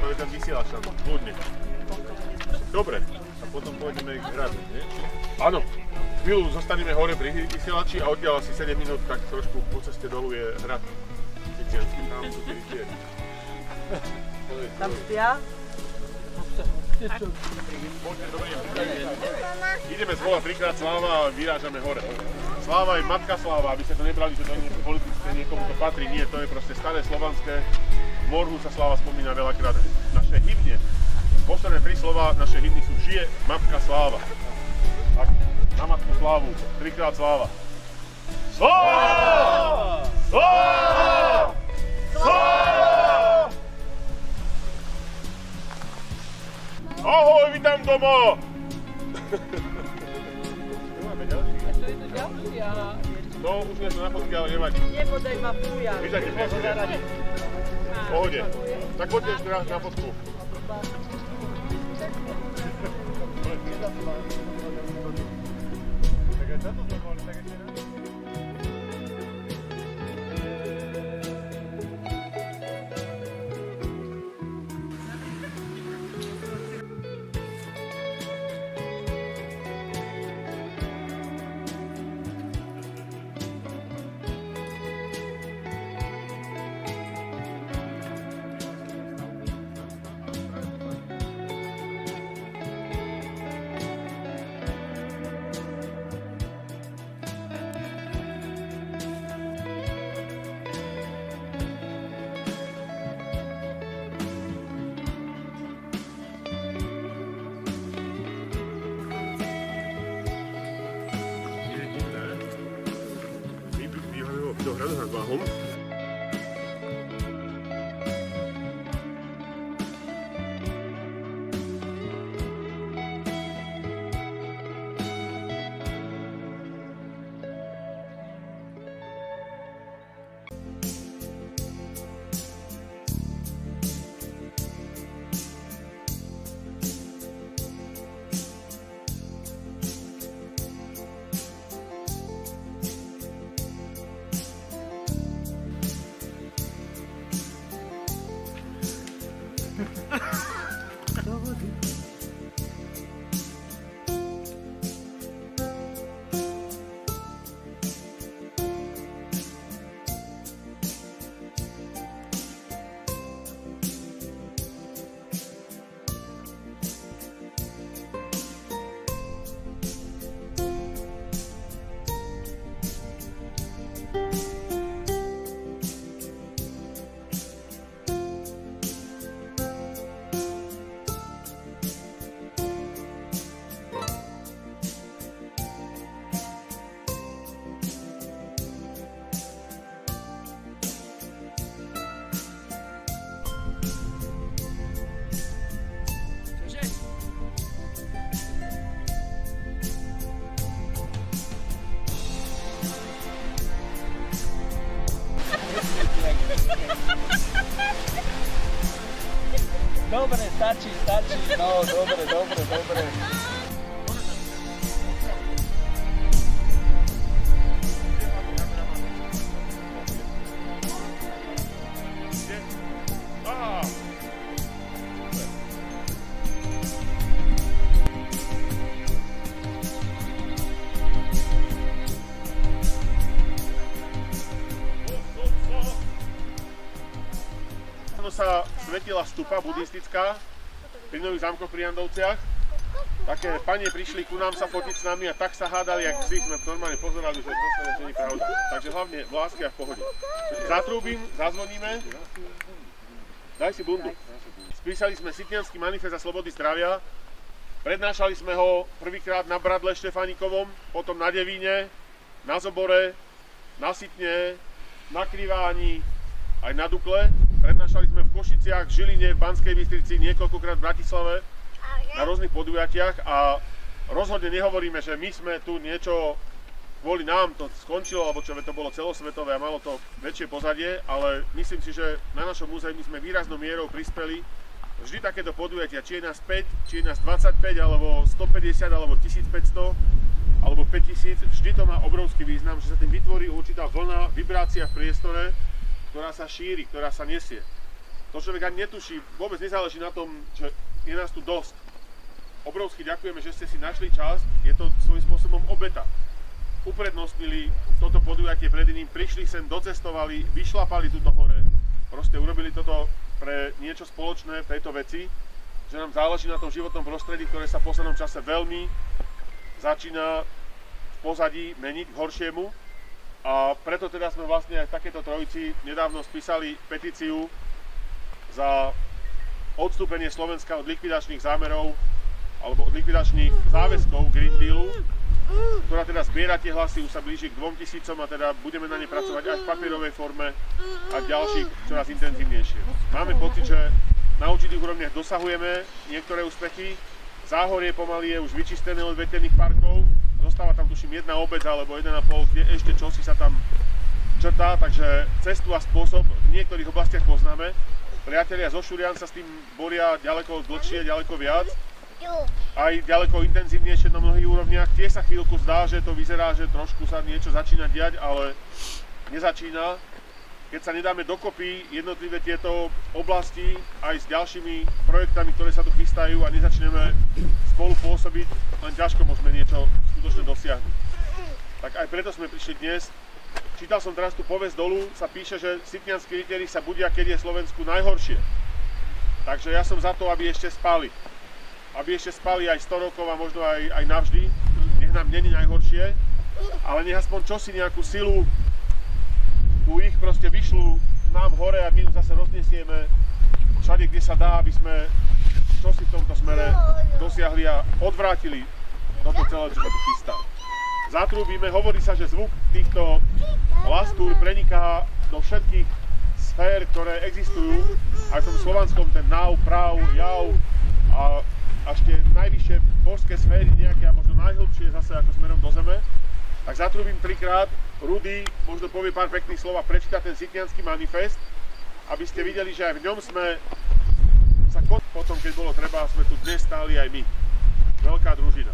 máme tam vysielač tam, kľudne. Dobre, a potom pôjdeme k hradu, nie? Áno, chvíľu zostaneme hore pri vysielači a odtiaľ asi 7 minút, tak trošku po ceste dolu je hrad Siciansky, tam sú tie tie. Tam spia? Ideme zvolať trikrát Sláva a vyrážame hore. Sláva je matka Sláva, aby ste to nebrali, že to nie je politické, niekomu to patrí. Nie, to je proste staré slovanské. V Morhu sa Sláva spomína veľakrát. Naše hymne, posledné 3 slova naše hymny sú žije matka Sláva. Tak, na matku Slávu, trikrát Sláva. Sláva! Sláva! Sláva! Ahoj, vítam doma! No, už nie sú na fotke, ale nevadí. Nebodaj ma púja. Vítajte, priatelia. V pohode. Tak poďte ešte raz na fotku. Do hradu nad Váhom. Dobre, stačí, no, dobre. Sa svetila stupa buddhistická pri Nových Zámkoch pri Jandovciach. Také panie prišli ku nám sa fotiť s nami a tak sa hádali, jak psi, sme normálne pozerali, že to nie je pravda. Takže hlavne v láske a v pohode. Zatrúbim, zazvoníme. Daj si bundu. Spísali sme Sitiansky manifest za slobody zdravia. Prednášali sme ho prvýkrát na Bradle Štefánikovom, potom na Devíne, na Zobore, na Sitne, na Kriváni, aj na Dukle. Prednášali sme v Košiciach, Žiline, v Banskej Bystrici, niekoľkokrát v Bratislave na rôznych podujatiach a rozhodne nehovoríme, že my sme tu niečo kvôli nám to skončilo, alebo čo to bolo celosvetové a malo to väčšie pozadie, ale myslím si, že na našom múzeu my sme výraznou mierou prispeli. Vždy takéto podujatia, či je nás 5, či je nás 25, alebo 150, alebo 1500, alebo 5000, vždy to má obrovský význam, že sa tým vytvorí určitá vlna, vibrácia v priestore, ktorá sa šíri, ktorá sa nesie. To človek ani netuší, vôbec nezáleží na tom, že je nás tu dosť. Obrovsky ďakujeme, že ste si našli čas, je to svojím spôsobom obeta. Uprednostnili toto podujatie pred iným, prišli sem, docestovali, vyšlapali túto hore, proste urobili toto pre niečo spoločné v tejto veci, že nám záleží na tom životnom prostredí, ktoré sa v poslednom čase veľmi začína v pozadí meniť k horšiemu. A preto teda sme vlastne aj v takéto trojici nedávno spísali petíciu za odstúpenie Slovenska od likvidačných zámerov alebo od likvidačných záväzkov Green Dealu, ktorá teda zbiera tie hlasy, už sa blíži k 2000 a teda budeme na ne pracovať aj v papierovej forme a v ďalších čoraz intenzívnejšie. Máme pocit, že na určitých úrovniach dosahujeme niektoré úspechy, Záhorie pomaly je už vyčistené od veterných parkov, zostáva tam tuším jedna obec alebo 1,5, kde ešte čosi sa tam črtá, takže cestu a spôsob v niektorých oblastiach poznáme. Priatelia zo Šurian sa s tým boria ďaleko dlhšie, ďaleko viac, aj ďaleko intenzívnejšie na mnohých úrovniach. Tiež sa chvíľku zdá, že to vyzerá, že trošku sa niečo začína diať, ale nezačína. Keď sa nedáme dokopy jednotlivé tieto oblasti aj s ďalšími projektami, ktoré sa tu chystajú a nezačneme spolu pôsobiť, len ťažko môžeme niečo skutočne dosiahnuť. Tak aj preto sme prišli dnes. Čítal som teraz tú povesť dolu, sa píše, že sitnianskí rytieri sa budia, keď je Slovensku najhoršie. Takže ja som za to, aby ešte spali. Aby ešte spali aj 100 rokov a možno aj navždy. Nech nám není najhoršie, ale nech aspoň čosi nejakú silu tu ich proste vyšľú nám hore a my ju zase roznesieme všade, kde sa dá, aby sme čosi v tomto smere dosiahli a odvrátili toto celé, čo sa tu chystá. Zatrúbime, hovorí sa, že zvuk týchto lastúr preniká do všetkých sfér, ktoré existujú, aj v tom slovanskom ten náv, práv, jav a až tie najvyššie božské sféry nejaké a možno najhlbšie zase ako smerom do zeme. Tak zatrúbim trikrát, Rudy možno povie pár pekných slov a prečíta ten sitnianský manifest, aby ste videli, že aj v ňom sme sa potom, keď bolo treba, sme tu dnes stáli aj my. Veľká družina.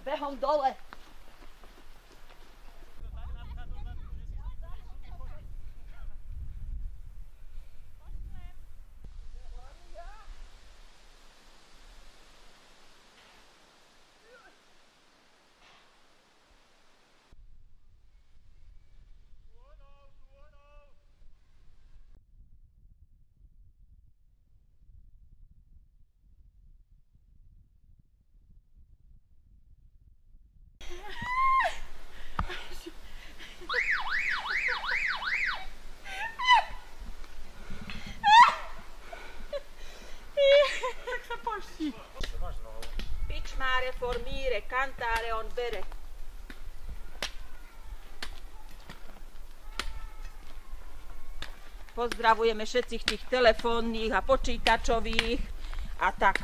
Behom dole. Picmare, formire, cantare on bere. Pozdravujeme všetkých tých telefónnych a počítačových a tak.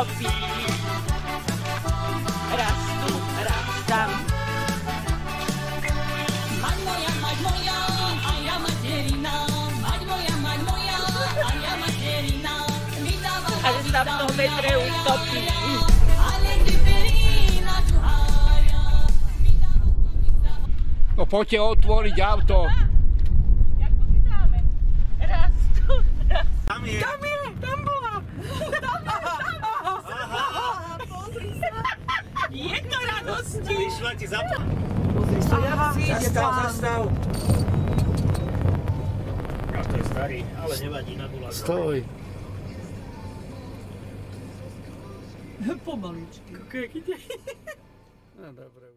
topí. Raz tu, raz tam. Mať moja, a ja materina. Mať moja, a ja materina. A že sa v tom vetre utopí. Ale Giberina čuhaja. No poďte otvoriť auto. Jak to si dáme? Raz tu, raz. Tam je. Tam bola. Je to radosti. Vyšla ti za... Zastav. A to je starý, ale nevadí, na gula. Stoj. Pomaličky. No dobre.